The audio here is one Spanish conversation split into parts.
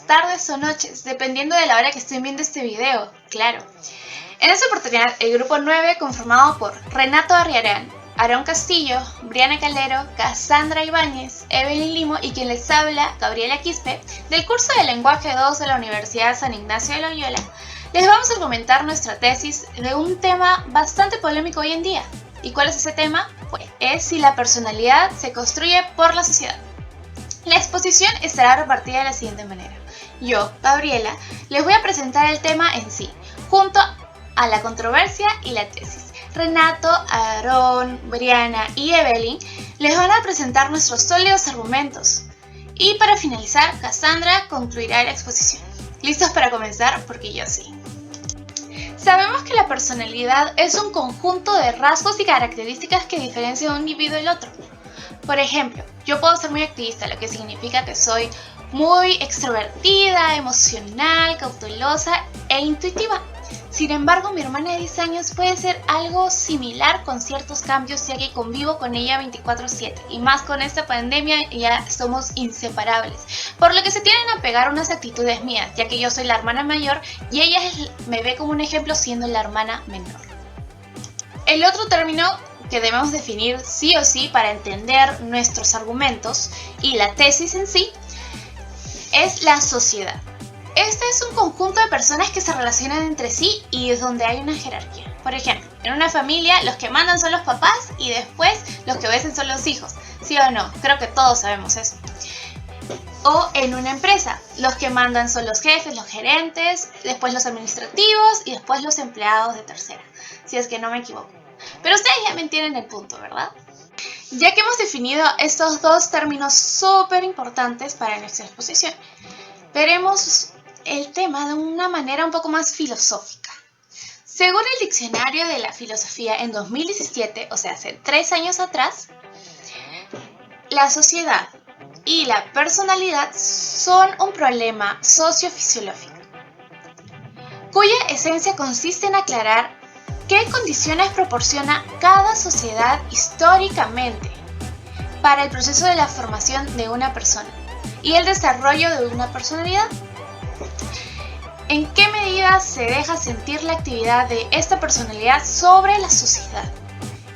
tardes o noches, dependiendo de la hora que estén viendo este video, claro. En esta oportunidad, el grupo 9, conformado por Renato Arriarán, Aarón Castillo, Briana Calero, Cassandra Ibáñez, Evelyn Limo y quien les habla, Gabriela Quispe, del curso de Lenguaje 2 de la Universidad San Ignacio de Loyola, les vamos a comentar nuestra tesis de un tema bastante polémico hoy en día. ¿Y cuál es ese tema? Pues es si la personalidad se construye por la sociedad. La exposición estará repartida de la siguiente manera. Yo, Gabriela, les voy a presentar el tema en sí, junto a la controversia y la tesis. Renato, Aarón, Briana y Evelyn les van a presentar nuestros sólidos argumentos. Y para finalizar, Cassandra concluirá la exposición. ¿Listos para comenzar? Porque yo sí. Sabemos que la personalidad es un conjunto de rasgos y características que diferencian a un individuo del otro. Por ejemplo, yo puedo ser muy activista, lo que significa que soy muy extrovertida, emocional, cautelosa e intuitiva. Sin embargo, mi hermana de 10 años puede ser algo similar con ciertos cambios, ya que convivo con ella 24/7 y más con esta pandemia ya somos inseparables, por lo que se tienden a pegar unas actitudes mías, ya que yo soy la hermana mayor y ella me ve como un ejemplo siendo la hermana menor. El otro término que debemos definir sí o sí para entender nuestros argumentos y la tesis en sí es la sociedad. Este es un conjunto de personas que se relacionan entre sí y es donde hay una jerarquía. Por ejemplo, en una familia los que mandan son los papás y después los que obedecen son los hijos. ¿Sí o no? Creo que todos sabemos eso. O en una empresa, los que mandan son los jefes, los gerentes, después los administrativos y después los empleados de tercera, si es que no me equivoco. Pero ustedes ya me entienden el punto, ¿verdad? Ya que hemos definido estos dos términos súper importantes para nuestra exposición, veremos el tema de una manera un poco más filosófica. Según el diccionario de la filosofía en 2017, o sea, hace 3 años atrás, la sociedad y la personalidad son un problema sociofisiológico, cuya esencia consiste en aclarar qué condiciones proporciona cada sociedad históricamente para el proceso de la formación de una persona y el desarrollo de una personalidad. ¿En qué medida se deja sentir la actividad de esta personalidad sobre la sociedad?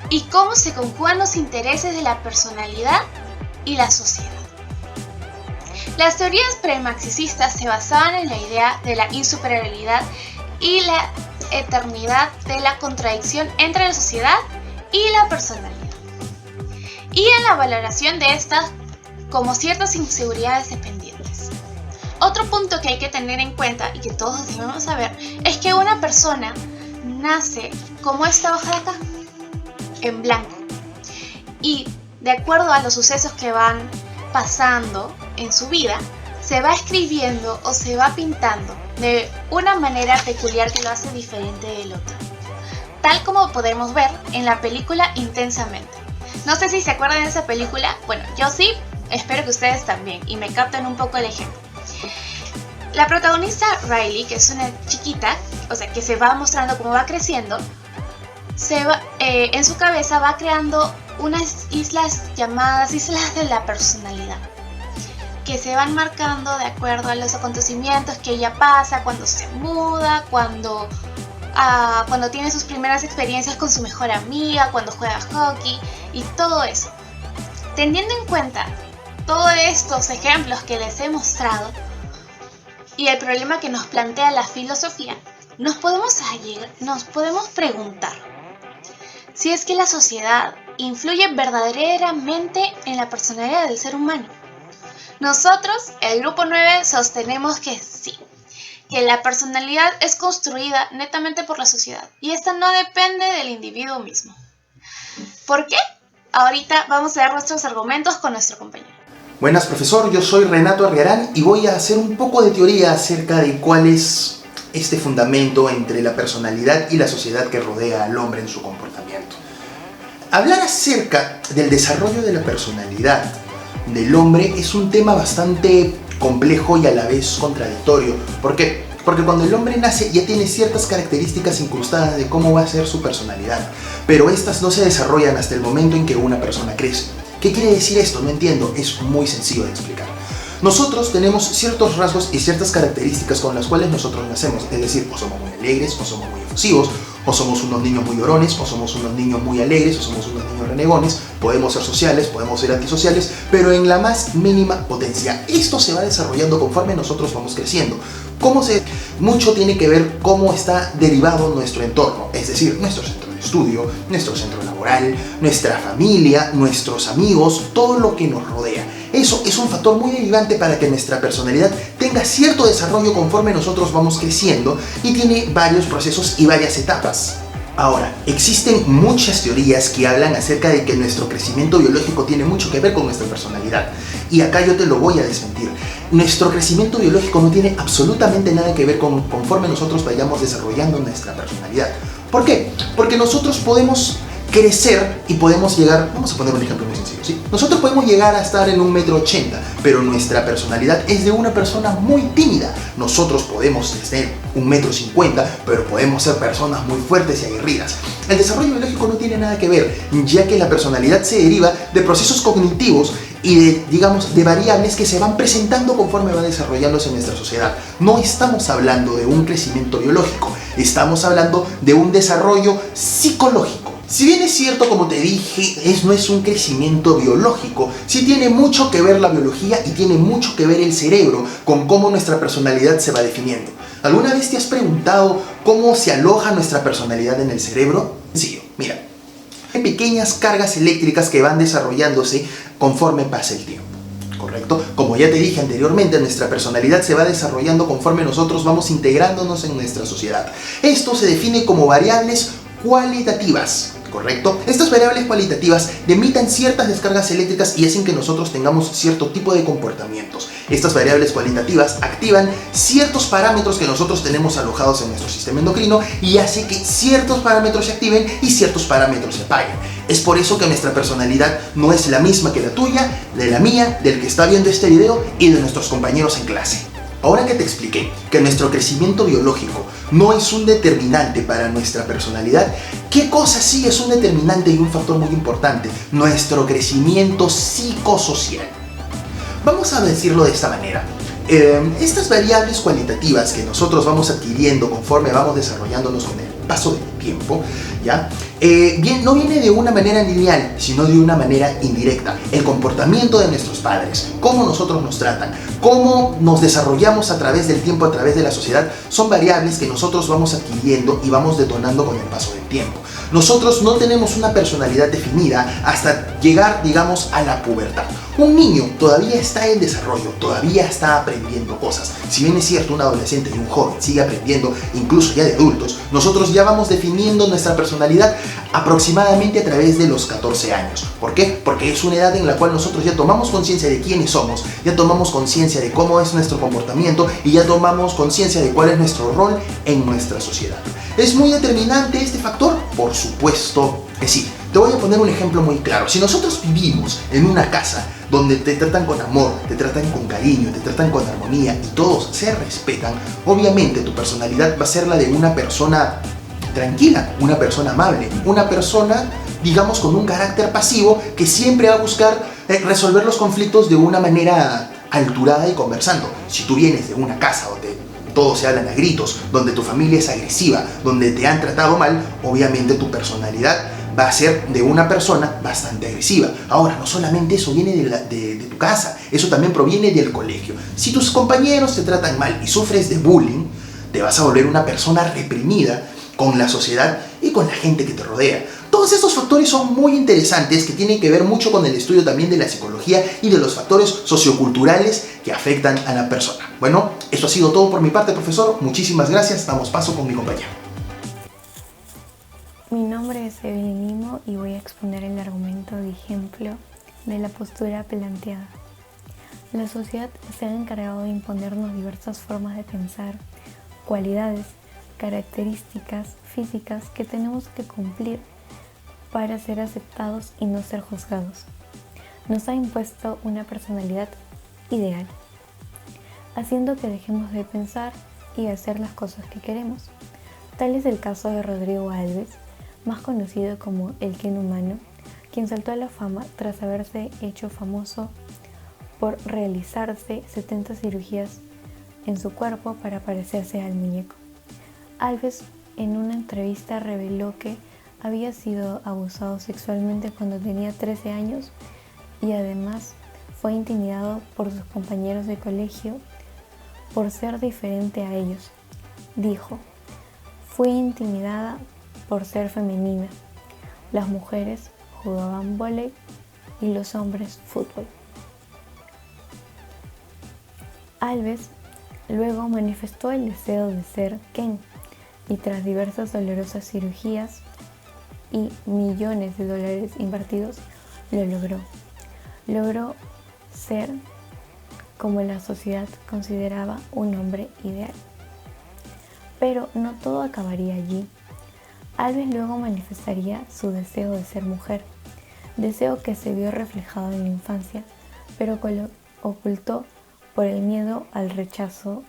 ¿Y cómo se conjugan los intereses de la personalidad y la sociedad? Las teorías premarxistas se basaban en la idea de la insuperabilidad y la eternidad de la contradicción entre la sociedad y la personalidad, y en la valoración de estas como ciertas inseguridades dependientes. Otro punto que hay que tener en cuenta y que todos debemos saber es que una persona nace como esta hoja de acá, en blanco, y de acuerdo a los sucesos que van pasando en su vida, se va escribiendo o se va pintando de una manera peculiar que lo hace diferente del otro, tal como podemos ver en la película Intensamente. No sé si se acuerdan de esa película, bueno, yo sí, espero que ustedes también, y me capten un poco el ejemplo. La protagonista Riley, que es una chiquita, o sea, que se va mostrando cómo va creciendo, en su cabeza va creando unas islas llamadas islas de la personalidad, que se van marcando de acuerdo a los acontecimientos que ella pasa, cuando se muda, cuando tiene sus primeras experiencias con su mejor amiga, cuando juega hockey y todo eso. Teniendo en cuenta todos estos ejemplos que les he mostrado y el problema que nos plantea la filosofía, nos podemos preguntar si es que la sociedad influye verdaderamente en la personalidad del ser humano. Nosotros, el grupo 9, sostenemos que sí, que la personalidad es construida netamente por la sociedad y esta no depende del individuo mismo. ¿Por qué? Ahorita vamos a ver nuestros argumentos con nuestro compañero. Buenas, profesor, yo soy Renato Arriarán y voy a hacer un poco de teoría acerca de cuál es este fundamento entre la personalidad y la sociedad que rodea al hombre en su comportamiento. Hablar acerca del desarrollo de la personalidad del hombre es un tema bastante complejo y a la vez contradictorio. ¿Por qué? Porque cuando el hombre nace ya tiene ciertas características incrustadas de cómo va a ser su personalidad, pero estas no se desarrollan hasta el momento en que una persona crece. ¿Qué quiere decir esto? No entiendo, es muy sencillo de explicar. Nosotros tenemos ciertos rasgos y ciertas características con las cuales nosotros nacemos, es decir, o somos muy alegres, o somos muy efusivos, o somos unos niños muy llorones, o somos unos niños muy alegres, o somos unos niños renegones, podemos ser sociales, podemos ser antisociales, pero en la más mínima potencia. Esto se va desarrollando conforme nosotros vamos creciendo. Mucho tiene que ver cómo está derivado nuestro entorno, es decir, nuestro centro de estudio, nuestro centro laboral, nuestra familia, nuestros amigos, todo lo que nos rodea. Eso es un factor muy derivante para que nuestra personalidad tenga cierto desarrollo conforme nosotros vamos creciendo y tiene varios procesos y varias etapas. Ahora, existen muchas teorías que hablan acerca de que nuestro crecimiento biológico tiene mucho que ver con nuestra personalidad. Y acá yo te lo voy a desmentir. Nuestro crecimiento biológico no tiene absolutamente nada que ver con conforme nosotros vayamos desarrollando nuestra personalidad. ¿Por qué? Porque nosotros podemos crecer y podemos llegar, vamos a poner un ejemplo muy sencillo, ¿sí? Nosotros podemos llegar a estar en 1,80 m, pero nuestra personalidad es de una persona muy tímida. Nosotros podemos tener 1,50 m, pero podemos ser personas muy fuertes y aguerridas. El desarrollo biológico no tiene nada que ver, ya que la personalidad se deriva de procesos cognitivos y de variables que se van presentando conforme va desarrollándose en nuestra sociedad. No estamos hablando de un crecimiento biológico, estamos hablando de un desarrollo psicológico. Si bien es cierto, como te dije, no es un crecimiento biológico, sí tiene mucho que ver la biología y tiene mucho que ver el cerebro con cómo nuestra personalidad se va definiendo. ¿Alguna vez te has preguntado cómo se aloja nuestra personalidad en el cerebro? Sí, mira, hay pequeñas cargas eléctricas que van desarrollándose conforme pasa el tiempo, ¿correcto? Como ya te dije anteriormente, nuestra personalidad se va desarrollando conforme nosotros vamos integrándonos en nuestra sociedad. Esto se define como variables cualitativas, ¿correcto? Estas variables cualitativas limitan ciertas descargas eléctricas y hacen que nosotros tengamos cierto tipo de comportamientos. Estas variables cualitativas activan ciertos parámetros que nosotros tenemos alojados en nuestro sistema endocrino y hace que ciertos parámetros se activen y ciertos parámetros se apaguen. Es por eso que nuestra personalidad no es la misma que la tuya, de la mía, del que está viendo este video y de nuestros compañeros en clase. Ahora que te expliqué que nuestro crecimiento biológico no es un determinante para nuestra personalidad, ¿qué cosa sí es un determinante y un factor muy importante? Nuestro crecimiento psicosocial. Vamos a decirlo de esta manera. Estas variables cualitativas que nosotros vamos adquiriendo conforme vamos desarrollándonos con el paso del tiempo, ¿ya? No viene de una manera lineal, sino de una manera indirecta. El comportamiento de nuestros padres, cómo nosotros nos tratan, cómo nos desarrollamos a través del tiempo, a través de la sociedad, son variables que nosotros vamos adquiriendo y vamos detonando con el paso del tiempo. Nosotros no tenemos una personalidad definida hasta llegar, digamos, a la pubertad. Un niño todavía está en desarrollo, todavía está aprendiendo cosas. Si bien es cierto, un adolescente y un joven sigue aprendiendo, incluso ya de adultos, nosotros ya vamos definiendo nuestra personalidad aproximadamente a través de los 14 años. ¿Por qué? Porque es una edad en la cual nosotros ya tomamos conciencia de quiénes somos, ya tomamos conciencia de cómo es nuestro comportamiento y ya tomamos conciencia de cuál es nuestro rol en nuestra sociedad. ¿Es muy determinante este factor? Por supuesto que sí. Te voy a poner un ejemplo muy claro. Si nosotros vivimos en una casa donde te tratan con amor, te tratan con cariño, te tratan con armonía y todos se respetan, obviamente tu personalidad va a ser la de una persona tranquila, una persona amable, una persona, digamos, con un carácter pasivo que siempre va a buscar resolver los conflictos de una manera alturada y conversando. Si tú vienes de una casa donde todos se hablan a gritos, donde tu familia es agresiva, donde te han tratado mal, obviamente tu personalidad va a ser de una persona bastante agresiva. Ahora, no solamente eso viene de tu casa, eso también proviene del colegio. Si tus compañeros te tratan mal y sufres de bullying, te vas a volver una persona reprimida con la sociedad y con la gente que te rodea. Todos estos factores son muy interesantes que tienen que ver mucho con el estudio también de la psicología y de los factores socioculturales que afectan a la persona. Bueno, esto ha sido todo por mi parte, profesor. Muchísimas gracias. Damos paso con mi compañero. Mi nombre es Evelyn Limo y voy a exponer el argumento de ejemplo de la postura planteada. La sociedad se ha encargado de imponernos diversas formas de pensar, cualidades, características físicas que tenemos que cumplir para ser aceptados y no ser juzgados. Nos ha impuesto una personalidad ideal, haciendo que dejemos de pensar y hacer las cosas que queremos. Tal es el caso de Rodrigo Alves, más conocido como el Ken humano, quien saltó a la fama tras haberse hecho famoso por realizarse 70 cirugías en su cuerpo para parecerse al muñeco. Alves en una entrevista reveló que había sido abusado sexualmente cuando tenía 13 años y además fue intimidado por sus compañeros de colegio por ser diferente a ellos. Dijo: "Fui intimidada por ser femenina. Las mujeres jugaban vóley y los hombres fútbol". Alves luego manifestó el deseo de ser Ken y tras diversas dolorosas cirugías y millones de dólares invertidos, lo logró. Logró ser como la sociedad consideraba un hombre ideal. Pero no todo acabaría allí. Alves luego manifestaría su deseo de ser mujer, deseo que se vio reflejado en la infancia, pero que lo ocultó por el miedo al rechazo,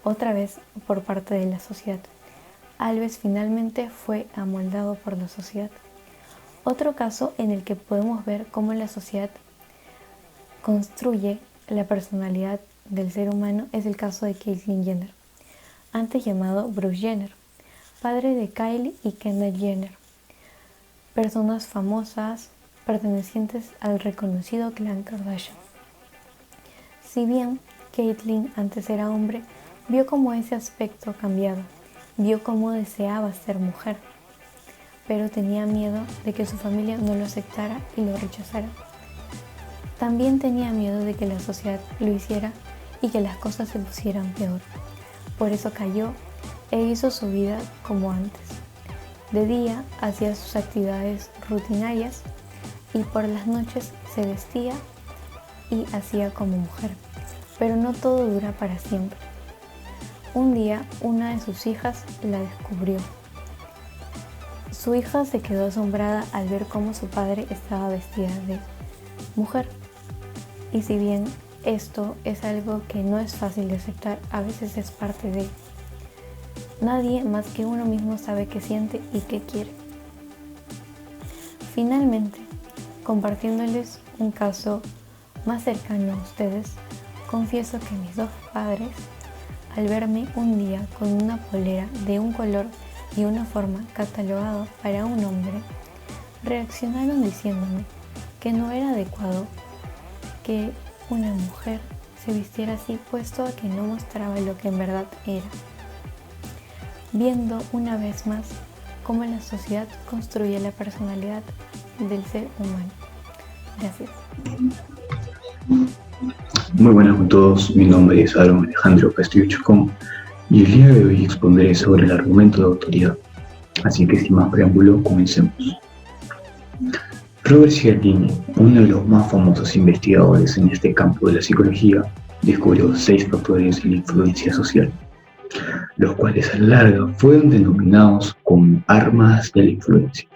otra vez por parte de la sociedad. Alves finalmente fue amoldado por la sociedad. Otro caso en el que podemos ver cómo la sociedad construye la personalidad del ser humano es el caso de Caitlyn Jenner, antes llamado Bruce Jenner, padre de Kylie y Kendall Jenner, personas famosas pertenecientes al reconocido clan Kardashian. Si bien Caitlyn antes era hombre, vio cómo ese aspecto cambiaba, vio cómo deseaba ser mujer, pero tenía miedo de que su familia no lo aceptara y lo rechazara. También tenía miedo de que la sociedad lo hiciera y que las cosas se pusieran peor. Por eso cayó e hizo su vida como antes. De día hacía sus actividades rutinarias y por las noches se vestía y hacía como mujer. Pero no todo dura para siempre. Un día una de sus hijas la descubrió. Su hija se quedó asombrada al ver cómo su padre estaba vestida de mujer. Y si bien esto es algo que no es fácil de aceptar, a veces es parte de nadie más que uno mismo sabe qué siente y qué quiere. Finalmente, compartiéndoles un caso más cercano a ustedes, confieso que mis dos padres, al verme un día con una polera de un color y una forma catalogado para un hombre, reaccionaron diciéndome que no era adecuado que una mujer se vistiera así, puesto a que no mostraba lo que en verdad era. Viendo una vez más cómo la sociedad construye la personalidad del ser humano. Gracias. Muy buenas con todos, mi nombre es Aaron Alejandro Castillo Chacón y el día de hoy expondré sobre el argumento de autoridad. Así que sin más preámbulo, comencemos. Robert Cialdini, uno de los más famosos investigadores en este campo de la psicología, descubrió 6 factores de la influencia social, los cuales a la larga fueron denominados como armas de la influencia.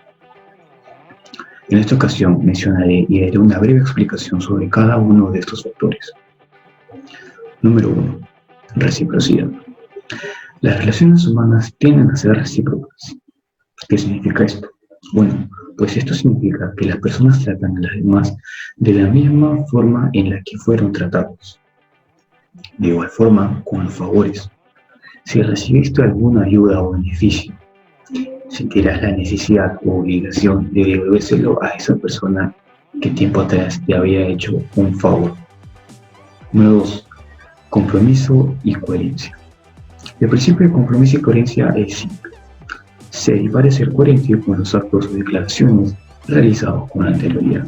En esta ocasión mencionaré y daré una breve explicación sobre cada uno de estos factores. Número 1. Reciprocidad. Las relaciones humanas tienden a ser recíprocas. ¿Qué significa esto? Bueno, pues esto significa que las personas tratan a las demás de la misma forma en la que fueron tratados. De igual forma, con los favores. Si recibiste alguna ayuda o beneficio, sentirás la necesidad o obligación de devolvérselo a esa persona que tiempo atrás te había hecho un favor. Número 2. Compromiso y coherencia. El principio de compromiso y coherencia es simple. Ser y parecer coherente con los actos o declaraciones realizados con anterioridad.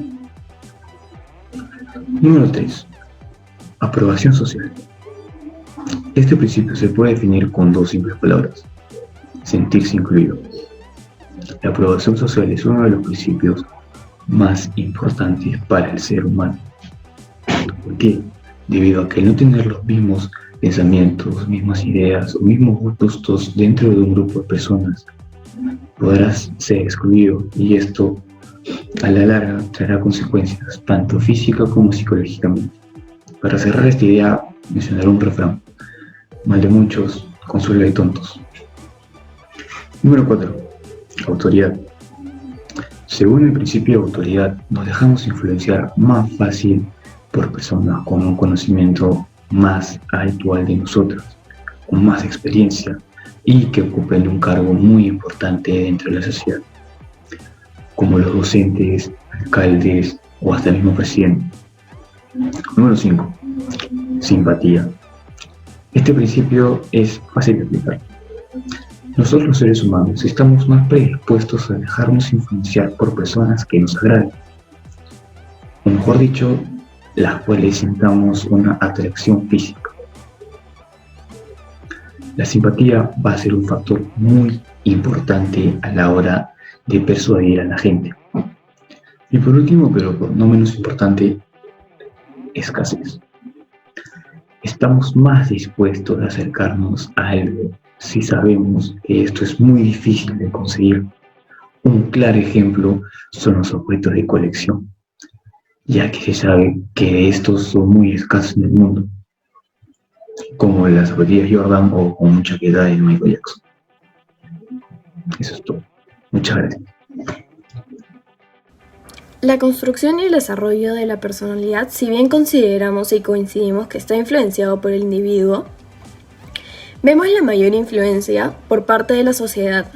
Número 3. Aprobación social. Este principio se puede definir con 2 simples palabras: sentirse incluido. La aprobación social es uno de los principios más importantes para el ser humano. ¿Por qué? Debido a que al no tener los mismos pensamientos, mismas ideas o mismos gustos dentro de un grupo de personas, podrás ser excluido y esto a la larga traerá consecuencias tanto físicas como psicológicamente. Para cerrar esta idea, mencionaré un refrán: mal de muchos, consuelo de tontos. Número 4. Autoridad. Según el principio de autoridad, nos dejamos influenciar más fácil por personas con un conocimiento más actual de nosotros, con más experiencia y que ocupen un cargo muy importante dentro de la sociedad, como los docentes, alcaldes o hasta el mismo presidente. Número 5. Simpatía. Este principio es fácil de aplicar. Nosotros los seres humanos estamos más predispuestos a dejarnos influenciar por personas que nos agraden, o mejor dicho, las cuales sintamos una atracción física. La simpatía va a ser un factor muy importante a la hora de persuadir a la gente. Y por último, pero no menos importante, escasez. Estamos más dispuestos a acercarnos a algo si sabemos que esto es muy difícil de conseguir. Un claro ejemplo son los objetos de colección, ya que se sabe que estos son muy escasos en el mundo, como las zapatillas Jordan o con una chaqueta de Michael Jackson. Eso es todo. Muchas gracias. La construcción y el desarrollo de la personalidad, si bien consideramos y coincidimos que está influenciado por el individuo, vemos la mayor influencia por parte de la sociedad.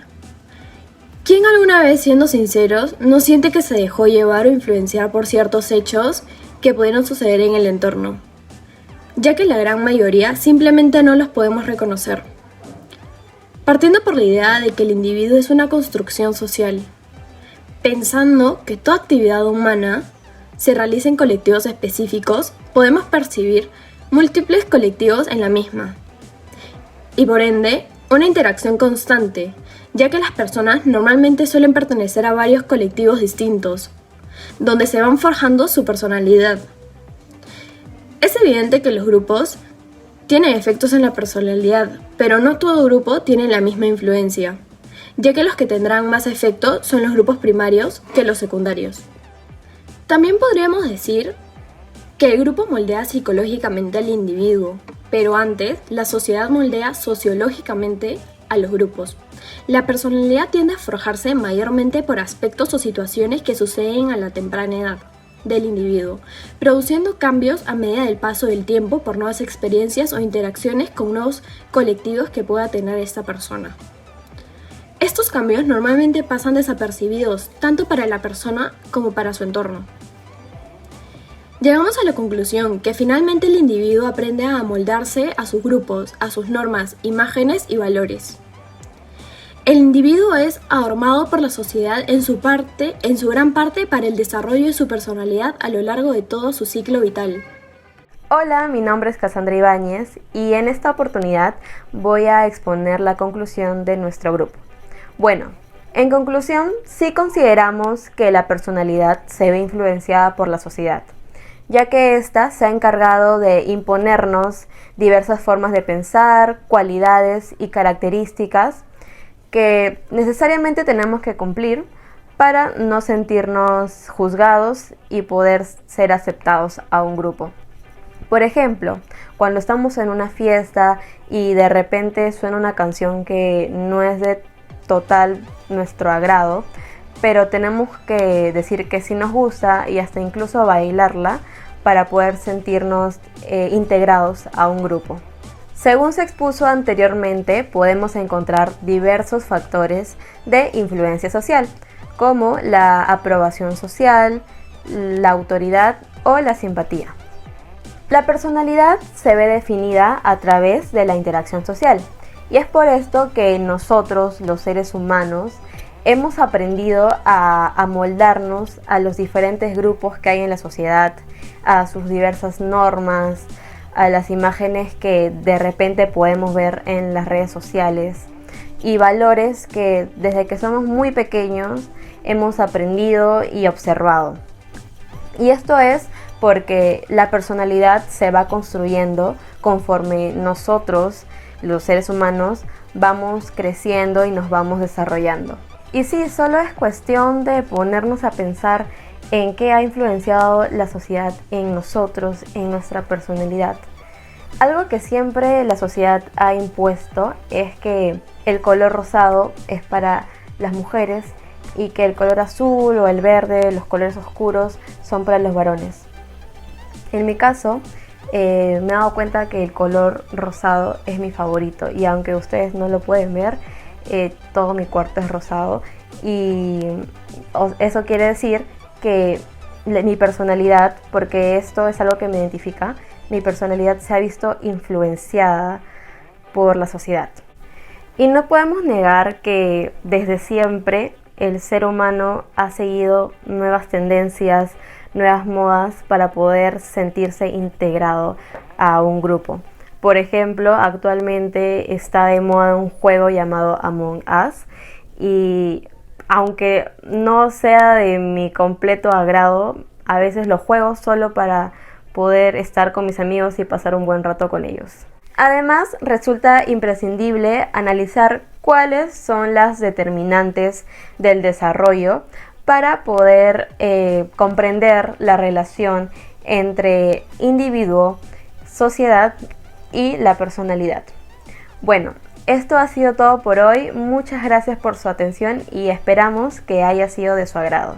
¿Quién alguna vez, siendo sinceros, no siente que se dejó llevar o influenciar por ciertos hechos que pudieron suceder en el entorno? Ya que la gran mayoría simplemente no los podemos reconocer. Partiendo por la idea de que el individuo es una construcción social, pensando que toda actividad humana se realiza en colectivos específicos, podemos percibir múltiples colectivos en la misma. Y por ende, una interacción constante, ya que las personas normalmente suelen pertenecer a varios colectivos distintos, donde se van forjando su personalidad. Es evidente que los grupos tienen efectos en la personalidad, pero no todo grupo tiene la misma influencia, ya que los que tendrán más efecto son los grupos primarios que los secundarios. También podríamos decir que el grupo moldea psicológicamente al individuo, pero antes la sociedad moldea sociológicamente a los grupos. La personalidad tiende a forjarse mayormente por aspectos o situaciones que suceden a la temprana edad del individuo, produciendo cambios a medida del paso del tiempo por nuevas experiencias o interacciones con nuevos colectivos que pueda tener esta persona. Estos cambios normalmente pasan desapercibidos tanto para la persona como para su entorno. Llegamos a la conclusión que finalmente el individuo aprende a amoldarse a sus grupos, a sus normas, imágenes y valores. El individuo es adormado por la sociedad en su gran parte para el desarrollo de su personalidad a lo largo de todo su ciclo vital. Hola, mi nombre es Cassandra Ibáñez y en esta oportunidad voy a exponer la conclusión de nuestro grupo. Bueno, en conclusión, sí consideramos que la personalidad se ve influenciada por la sociedad, ya que ésta se ha encargado de imponernos diversas formas de pensar, cualidades y características que necesariamente tenemos que cumplir para no sentirnos juzgados y poder ser aceptados a un grupo. Por ejemplo, cuando estamos en una fiesta y de repente suena una canción que no es de total nuestro agrado, pero tenemos que decir que sí nos gusta y hasta incluso bailarla para poder sentirnos integrados a un grupo. Según se expuso anteriormente, podemos encontrar diversos factores de influencia social, como la aprobación social, la autoridad o la simpatía. La personalidad se ve definida a través de la interacción social, y es por esto que nosotros, los seres humanos, hemos aprendido a amoldarnos a los diferentes grupos que hay en la sociedad, a sus diversas normas, a las imágenes que de repente podemos ver en las redes sociales y valores que desde que somos muy pequeños hemos aprendido y observado. Y esto es porque la personalidad se va construyendo conforme nosotros, los seres humanos, vamos creciendo y nos vamos desarrollando. Y sí, solo es cuestión de ponernos a pensar en qué ha influenciado la sociedad en nosotros, en nuestra personalidad. Algo que siempre la sociedad ha impuesto es que el color rosado es para las mujeres y que el color azul o el verde, los colores oscuros, son para los varones. En mi caso, me he dado cuenta que el color rosado es mi favorito, y aunque ustedes no lo pueden ver, todo mi cuarto es rosado, y eso quiere decir que mi personalidad, porque esto es algo que me identifica, mi personalidad se ha visto influenciada por la sociedad. Y no podemos negar que desde siempre el ser humano ha seguido nuevas tendencias, nuevas modas para poder sentirse integrado a un grupo. Por ejemplo, actualmente está de moda un juego llamado Among Us, y aunque no sea de mi completo agrado, a veces lo juego solo para poder estar con mis amigos y pasar un buen rato con ellos. Además, resulta imprescindible analizar cuáles son las determinantes del desarrollo para poder comprender la relación entre individuo, sociedad y la personalidad. Bueno, esto ha sido todo por hoy. Muchas gracias por su atención y esperamos que haya sido de su agrado.